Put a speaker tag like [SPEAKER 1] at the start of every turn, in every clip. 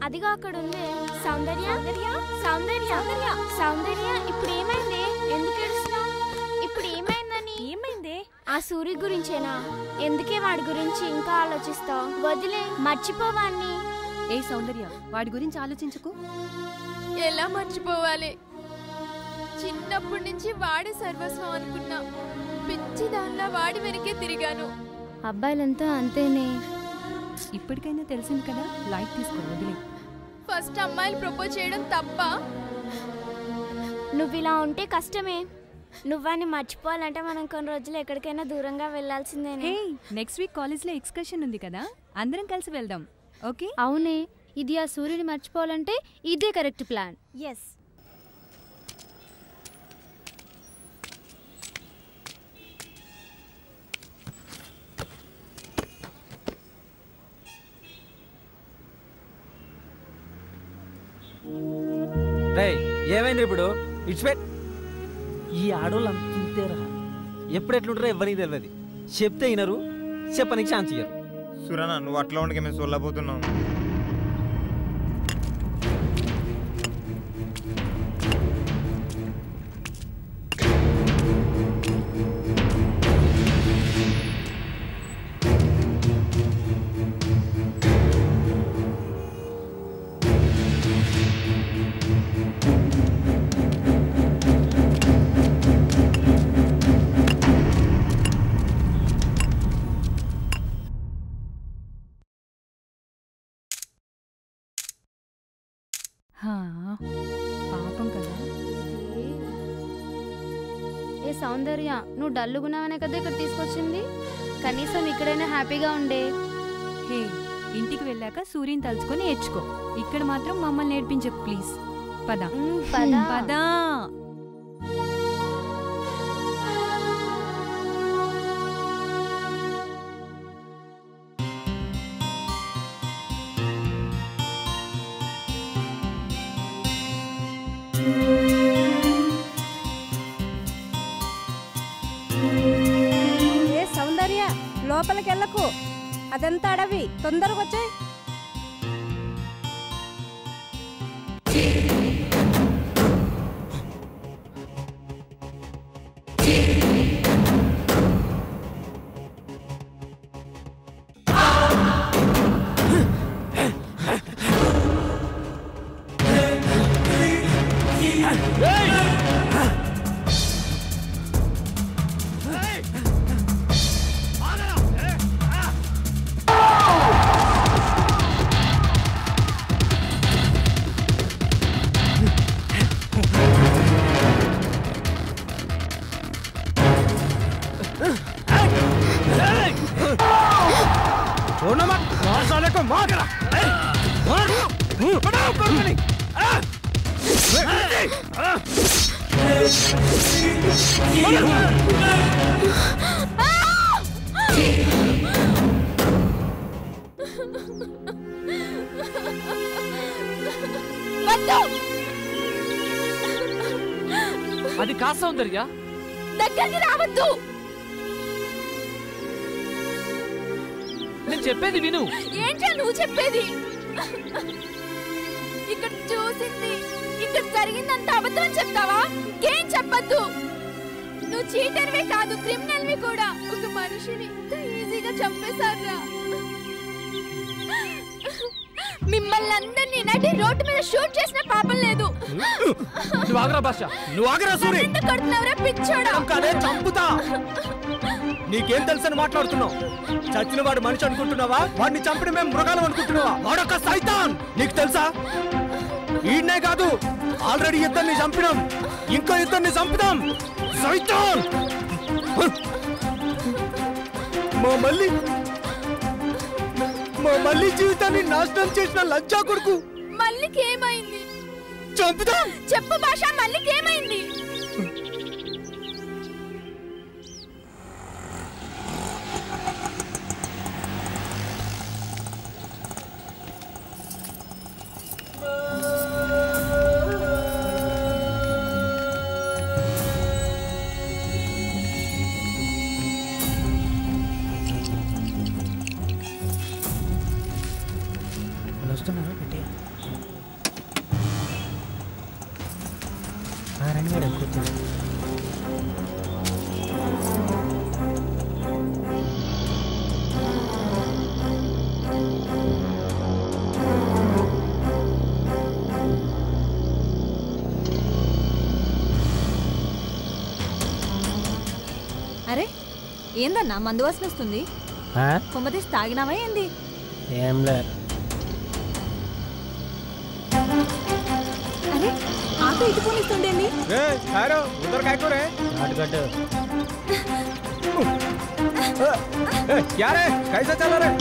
[SPEAKER 1] అదిగో అక్కడ ఉంది. సౌందర్య సౌందర్య సౌందర్య ఇప్పుడు ఏమైంది? ఎందుకు ఏడుస్తున్నావు? ఇప్పుడు ఏమైందని? ఏమైంది? ఆ సూర్య గురించేనా? ఎందుకే వాడి గురించి ఇంకా ఆలోచిస్తావు? వదిలే, మర్చిపోవాన్ని.
[SPEAKER 2] ఏ సౌందర్య, వాడి గురించి ఆలోచించకు.
[SPEAKER 3] ఎలా మర్చిపోవాలి? చిన్నప్పటి నుంచి వాడే సర్వస్వం అనుకున్నా. పిచ్చి దానిలా వాడి వెనకే తిరిగాను.
[SPEAKER 1] అబ్బాయిలంతా అంతేనే.
[SPEAKER 2] ఇప్పటికైనా తెలిసింది కదా, లైట్ తీసుకో, వదిలే.
[SPEAKER 3] ఫస్ట్ అమ్మాయిలు ప్రపోజ్ చేయడం తప్ప?
[SPEAKER 1] నువ్వు ఇలా ఉంటే కష్టమే. నువ్వని మర్చిపోవాలంటే మనం కొన్ని రోజులు ఎక్కడికైనా దూరంగా వెళ్లాల్సిందేనే.
[SPEAKER 2] నెక్స్ట్ వీక్ కాలేజ్లో ఎక్స్కర్షన్ ఉంది కదా, అందరం కలిసి వెళ్దాం. ఓకే?
[SPEAKER 1] అవునే, ఇది ఆ సూర్యుని మర్చిపోవాలంటే ఇదే కరెక్ట్ ప్లాన్.
[SPEAKER 3] ఎస్.
[SPEAKER 4] ఏమైంది ఇప్పుడు? ఇట్స్ ఈ ఆడోళ్ళు అంతేరా, ఎప్పుడు ఎట్లుంటారో ఎవరికి తెలియదు. చెప్తే వినరు, చెప్పనికి ఛాన్స్ ఇయ్యరు.
[SPEAKER 5] సురనా, నువ్వు అట్లా ఉండగా మేము సొల్లబోతున్నాం.
[SPEAKER 2] పాపం కదా.
[SPEAKER 1] ఏ సౌందర్య, నువ్వు డల్లుగున్నావనే కదా ఇక్కడ తీసుకొచ్చింది. కనీసం ఇక్కడైనా హ్యాపీగా ఉండే.
[SPEAKER 2] హే, ఇంటికి వెళ్ళాక సూర్యుని తలుచుకొని ఏడ్చుకో. ఇక్కడ మాత్రం మమ్మల్ని నేర్పించకు ప్లీజ్. పద పద.
[SPEAKER 6] ఏ సౌందర్య, లోపలికెళ్ళకు, అదంతా అడవి. తొందరగా వచ్చాయి.
[SPEAKER 7] అది కా సౌందర్య,
[SPEAKER 3] దగ్గరికి రావద్దు.
[SPEAKER 7] నేను చెప్పేది విను.
[SPEAKER 3] ఏంటో నువ్వు చెప్పేది? ఇక్కడ చూసింది, ఇక్కడ జరిగిందంత అబద్ధం చెప్తావా? ఏం చెప్పద్దు. నువ్వు చీటర్వే కాదు, క్రిమినల్వి కూడా. ఒక మనిషిని ఇంత ఈజీగా చంపేశారా? మిమ్మల్ని అందరినీ నడి రోడ్డు మీద షూట్ చేసిన పాపం లేదు.
[SPEAKER 4] నువ్వు ఆగరా భాష, నువ్వు ఆగరా సూరి.
[SPEAKER 3] ఎందుకు కొడుతున్నావురా పిచ్చోడా?
[SPEAKER 4] చంపుతా. నీకేం తెలుసని మాట్లాడుతున్నావు? చచ్చిన వాడు మనిషి అనుకుంటున్నావా? వాడిని చంపిన మేము మృగాలం అనుకుంటున్నావా? వాడొక సైతాన్. నీకు తెలుసా? ఈయనే కాదు, ఆల్రెడీ ఇద్దరిని చంపినాం, ఇంకో ఇద్దరిని చంపుదాం. సైతాన్. మా మళ్ళీ జీవితాన్ని నాశనం చేసిన లజ్జా కొడుకు.
[SPEAKER 3] మల్లికి ఏమైంది?
[SPEAKER 4] చంపుదాం.
[SPEAKER 3] చెప్పు భాష, మల్లికి ఏమైంది?
[SPEAKER 4] వస్తున్నారా పెట్టి?
[SPEAKER 3] అరే ఏందన్నా మందు వాసన వస్తుంది కొమ్మతీసి తాగినావా ఏంది
[SPEAKER 4] ఏం లేదు
[SPEAKER 3] అరే ఆటో ఇటు పోనిస్తుండేంది
[SPEAKER 4] उधर काय करे घाट घाट क्या रे कैसा चला रे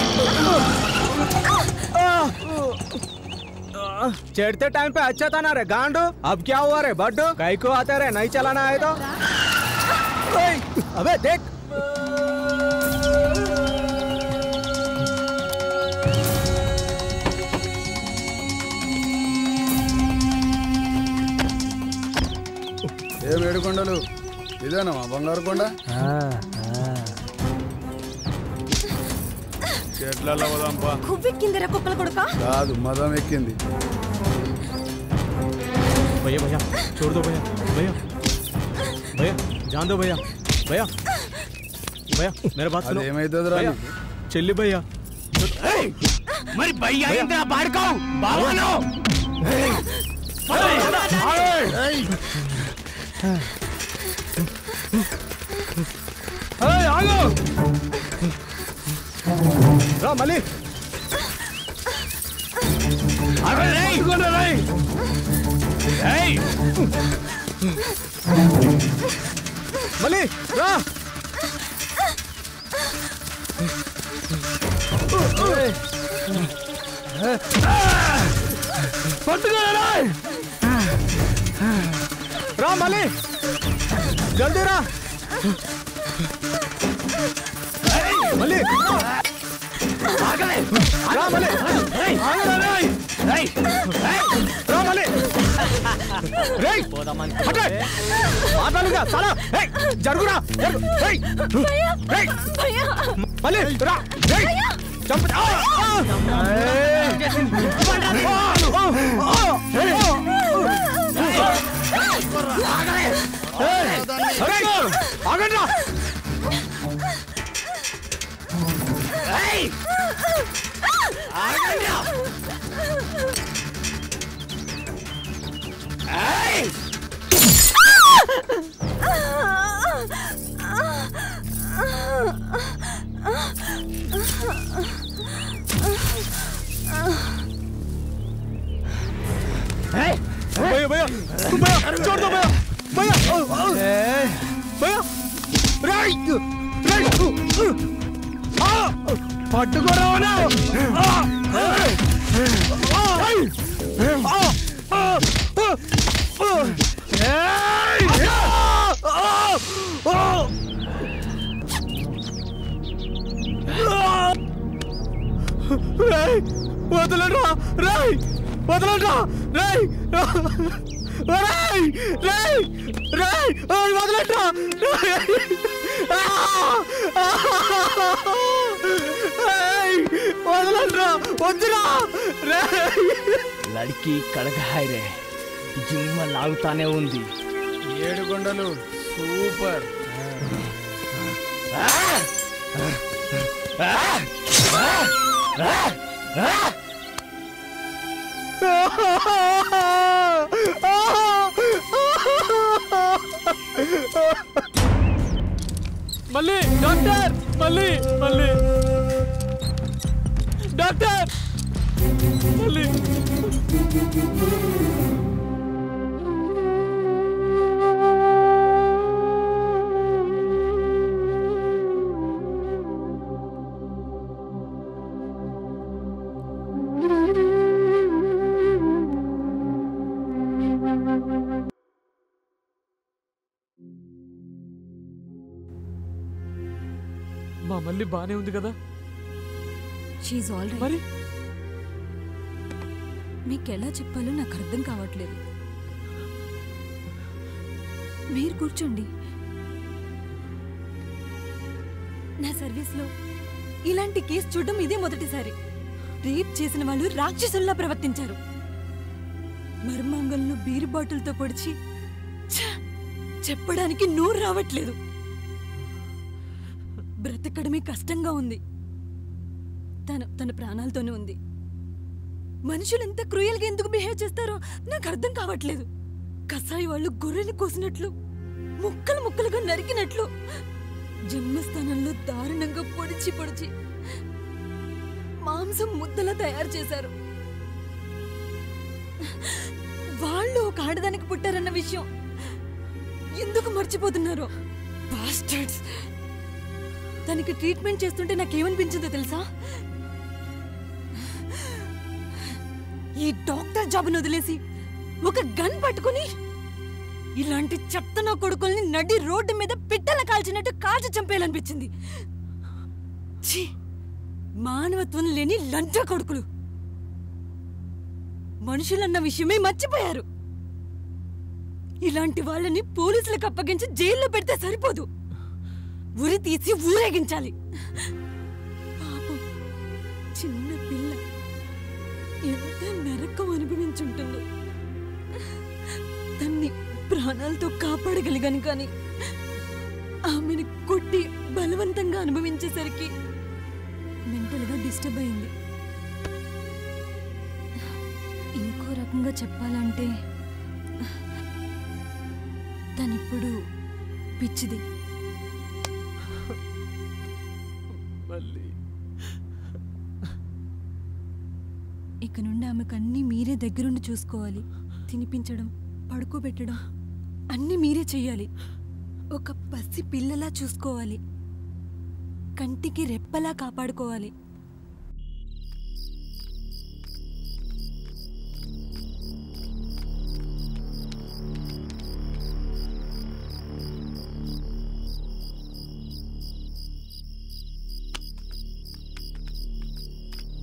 [SPEAKER 4] चढ़ते टाइम पे अच्छा था ना रे गांडू अब क्या हुआ रे बड्डू कई को आते रे नहीं चलाना है तो अबे देख
[SPEAKER 8] ఏ వేడుకొండలు ఇదేనా మా బంగారు కొండ చెట్లలో పోదాంపా
[SPEAKER 3] కువ్వెక్కిందిరా కుక్కల కొడుక
[SPEAKER 8] కాదు మదం ఎక్కింది
[SPEAKER 4] भैया भैया छोड़ दो भैया भैया भैया जान दो भैया भैया भैया मेरे बात सुनो
[SPEAKER 8] ఏమైతుందిరా
[SPEAKER 4] చెల్లి भैया మరి భయ్యా ఇంద్ర బాడుకోవు బావను ఆగో రా మళ్ళీ మళ్ళీ రా రా మళ్ళీ జల్దీ రా మళ్ళీ రా మళ్ళీ రా మళ్ళీ మాట్లాడుగా చాలా జరుగురా మళ్ళీ రా చంప ఆగండ్రా भैया भैया भैया छोड़ दो भैया भैया भैया राइट राइट पट्टुकोरावना వదలరా రాయ్ వదలరా రాయ్ రాయ్ రాయ్ రాయ్ వదలరా వదలరా వద్దురా రాయ్ లడికి కడగహాయ్ రే జిమ్మ లాగుతానే ఉంది
[SPEAKER 8] ఏడుకొండలు సూపర్
[SPEAKER 4] మళ్ళీ డాక్టర్ మళ్ళీ మళ్ళీ డాక్టర్ మళ్ళీ మా మళ్ళీ బానే ఉంది కదా
[SPEAKER 3] షీజ్ ఆల్ రైట్
[SPEAKER 4] మరి
[SPEAKER 3] మీకెలా చెప్పాలో నాకు అర్థం కావట్లేదు మీరు కూర్చోండి నా సర్వీస్లో ఇలాంటి కేసు చూడడం ఇదే మొదటిసారి రేప్ చేసిన వాళ్ళు రాక్షసుల్లా ప్రవర్తించారు మర్మాంగంలో బీరు బాటిల్తో పొడిచి
[SPEAKER 9] చెప్పడానికి నోరు రావట్లేదు. బ్రతకడమే కష్టంగా ఉంది. తన ప్రాణాలతోనే ఉంది. మనుషులు ఎంత క్రూయల్గా ఎందుకు బిహేవ్ చేస్తారో నాకు అర్థం కావట్లేదు. కసాయి వాళ్ళు గొర్రెని కోసినట్లు, ముక్కలు ముక్కలుగా నరికినట్లు, జన్మస్థానంలో దారుణంగా పొడిచి మాంసం ముద్దలా తయారు చేశారు. వాళ్ళు ఒక ఆడదానికి పుట్టారన్న విషయం ఎందుకు మర్చిపోతున్నారు? బాస్టర్డ్స్. దానికి ట్రీట్మెంట్ చేస్తుంటే నాకేమనిపించిందో తెలుసా? ఈ డాక్టర్ జాబ్ను వదిలేసి ఒక గన్ పట్టుకుని ఇలాంటి చెత్త నా కొడుకుల్ని నడి రోడ్డు మీద పిట్టల కాల్చినట్టు కాల్చి చంపేయాలనిపించింది. మానవత్వం లేని లంచ కొడుకులు. మనుషులన్న విషయమే మర్చిపోయారు. ఇలాంటి వాళ్ళని పోలీసులకు అప్పగించి జైల్లో పెడితే సరిపోదు, ఉరి తీసి ఊరేగించాలి. పాపం చిన్న పిల్ల ఎంత నరకం అనుభవించుంటుందో. తన్ని ప్రాణాలతో కాపాడగలిగాను, కానీ ఆమెను కొట్టి బలవంతంగా అనుభవించేసరికి మెంటల్గా డిస్టర్బ్ అయింది. ఇంకో రకంగా చెప్పాలంటే తనిప్పుడు పిచ్చిది. ఇక నుండి ఆమెకు అన్నీ మీరే దగ్గరుండి చూసుకోవాలి. తినిపించడం, పడుకోబెట్టడం అన్నీ మీరే చెయ్యాలి. ఒక పసి పిల్లలా చూసుకోవాలి. కంటికి రెప్పలా కాపాడుకోవాలి.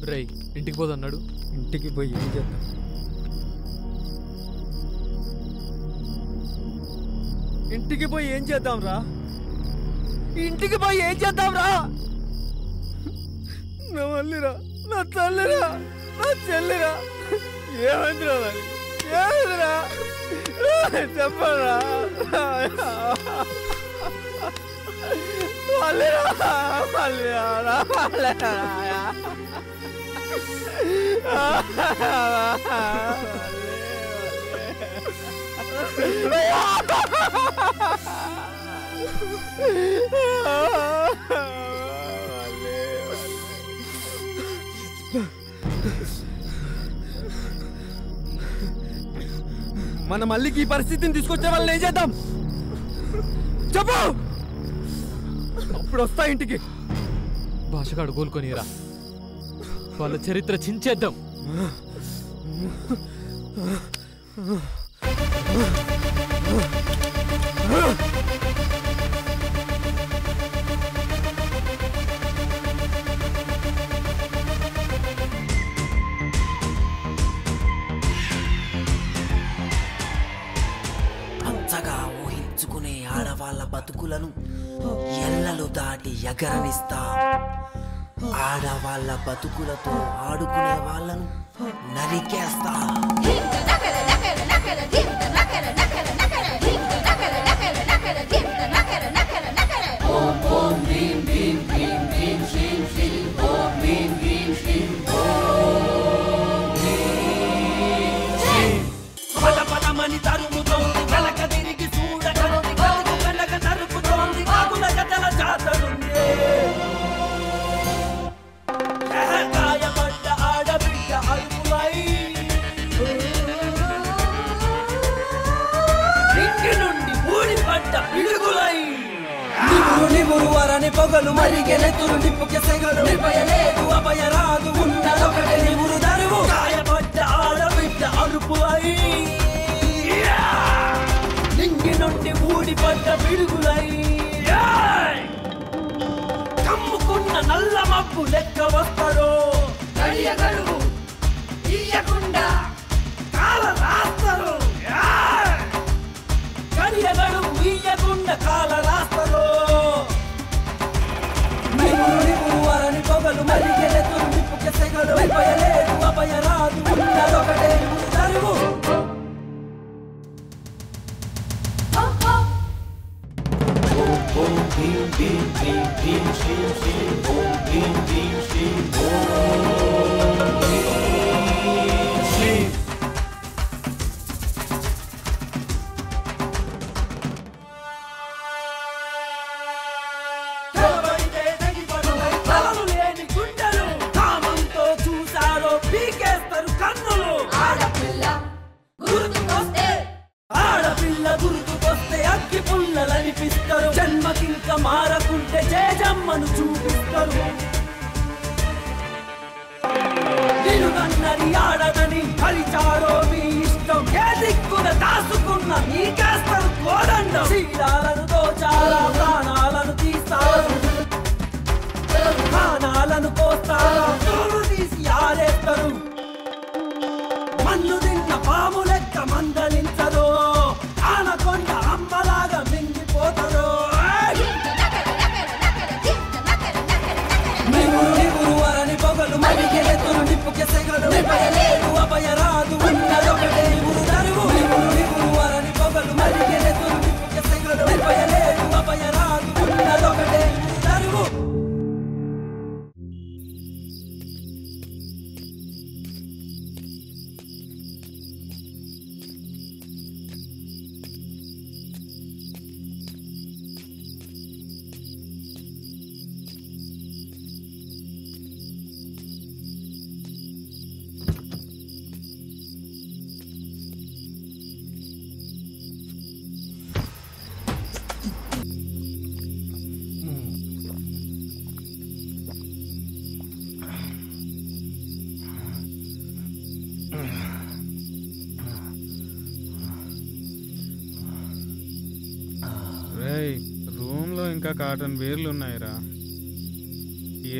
[SPEAKER 7] రేయ్, ఇంటికి పోదన్నాడు.
[SPEAKER 4] ఇంటికి పోయి ఏం చేద్దాం? ఇంటికి పోయి ఏం చేద్దాం రా? ఇంటికి పోయి ఏం చేద్దాం రా? నా మళ్ళీరా, నా తల్లిరా, నా చెల్లిరా, ఏమైందిరా? ఏమైందిరా చెప్పరా? మళ్ళీరా మన మళ్ళీకి ఈ పరిస్థితిని తీసుకొచ్చే వాళ్ళని ఏం చేద్దాం చెప్పు. అప్పుడు వస్తా ఇంటికి.
[SPEAKER 7] భాషగాడు కోలుకొనిరా, వాళ్ళ చరిత్ర చించేద్దాం.
[SPEAKER 10] అంతగా ఊహించుకునే ఆడవాళ్ళ బతుకులను ఎల్లలు దాటి ఎగరనిస్తా. ఆడవాళ్ళ బతుకులతో ఆడుకునే వాళ్ళను నరికేస్తా. పదమని తరుముతోంది, వెనక తిరిగి చూడకండి, వెనక నరుకుతోంది, కాకుల గదల జాతరుంది. గాయపడ్డ ఆడబిడ్డ అరుపులై ఇంటి నుండి ఊడిపడ్డ పిడుగులై నిమురు వరని పొగలు మరిగెనెత్తులు నిప్పుకి సెగలు. నిర్భయలేదు అభయరాదు ఉన్నదొకటి నిమురు దరువు. గాయపడ్డ ఆడబిడ్డ అరుపులై నింగి నుండి ఊడిపడ్డ పిడుగులై కమ్ముకున్న నల్ల మబ్బు లెక్క వస్తాడో. గడువు ఇయ్యకుండా కాల రాస్తారు. గడువు ఇయ్యకుండా కాల రాస్తారు. నిమురు వరని పొగలు మరిగెనెత్తులు నిప్పుకి సెగలు. నిర్భయలేదు అభయరాదు ఉన్నదొకటే నిమురు దరువు. మారకుంటే జేజమ్మను చూపిస్తారు. నిలుగన్నది ఆడదని కలిచారో మీ ఇష్టం. ఏ దిక్కున దాసుకున్న మీకేస్తారు కోదండం. శీలాలను దోచారా, ప్రాణాలను తీస్తారు, ప్రాణాలను పోస్తారా, తోలు తీసి ఆరేస్తారు. మన్ను తిన్న పాము లెక్క మందలించదో, ఆనకొండ అమ్మలాగా మింగిపోతారో. నిగురు వరని పొగలు మరిగెలెత్తును నిప్పుకే సెగలు. అభయరాదు ఉన్నదొకటే నిగురు తరువు. నిగురు వరని పొగలు మరిగెలెత్తును నిప్పుకే సెగలు. అభయరాదు ఉన్నదొకటే నిగురు తరువు.
[SPEAKER 11] రూమ్ లో ఇంకా కాటన్ వేర్లు ఉన్నాయిరా.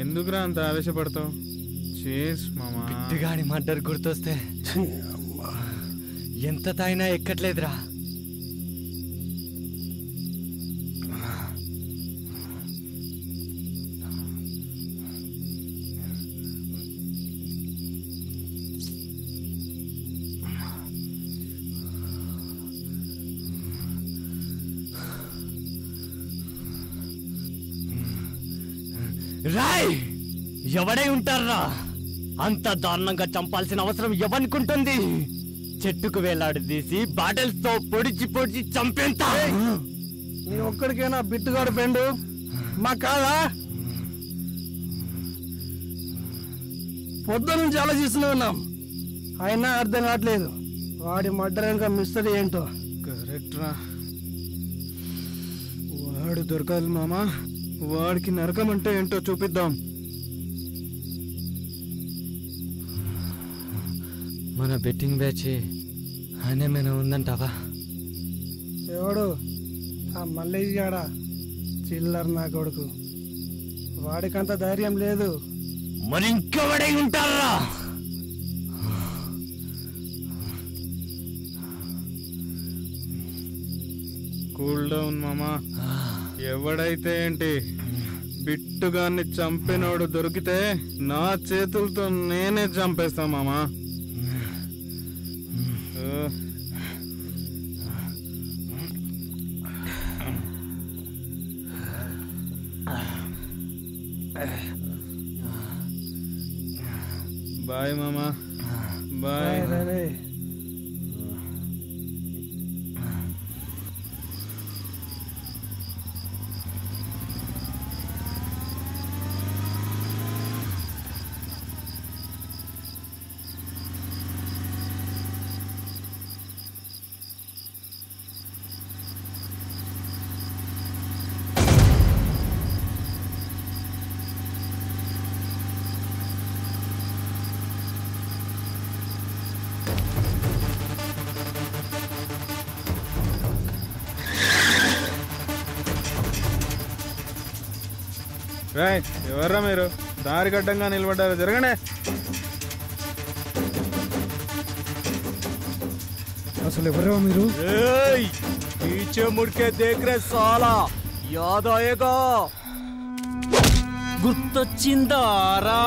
[SPEAKER 11] ఎందుకురా అంత ఆవేశపడతావు? చేస్ మామా.
[SPEAKER 4] బిట్టుగాడి మర్డర్ గుర్తొస్తే ఎంత తాగినా ఎక్కట్లేదురా. రాయ్, ఎవడై ఉంటారా? అంత దారుణంగా చంపాల్సిన అవసరం ఎవనుకుంటుంది? చెట్టుకు వేలాడి తీసి బాటిల్స్ తో పొడిచి పొడిచి చంపేంత.
[SPEAKER 12] నీ ఒక్కడికేనా బిట్టుగాడు ఫ్రెండ్? మా కాదా? పొద్దు నుంచి ఆలోచిస్తూనే ఉన్నాం, అయినా అర్థం కావట్లేదు. వాడి మర్డర్ ఇంకా మిస్టరీ ఏంటో.
[SPEAKER 11] కరెక్ట్ రా, వాడు దొరకాలి మామా. వాడికి నరకం అంటే ఏంటో చూపిద్దాం.
[SPEAKER 4] మన బెట్టింగ్ బ్యాచ్ ఆయనేమైనా ఉందంటావా?
[SPEAKER 12] ఎవడు? ఆ మల్లేష్ గాడా? చిల్లర్ నా కొడుకు. వాడికంత ధైర్యం లేదు.
[SPEAKER 4] మరి ఇంకెవడై ఉంటారా?
[SPEAKER 11] కూల్ డౌన్ మామా. ఎవడైతే ఏంటి, బిట్టుగాన్ని చంపినోడు దొరికితే నా చేతులతో నేనే చంపేస్తా మామా. బాయ్ మామా, బాయ్. రాయ్, ఎవర్రా మీరు? దారి గడ్డంగా నిలబడ్డారు, జరగండి.
[SPEAKER 12] అసలు ఎవరో మీరు?
[SPEAKER 4] पीछे मुड़ के देख रहे साला, याद आएगा? గుర్తొచ్చిందారా?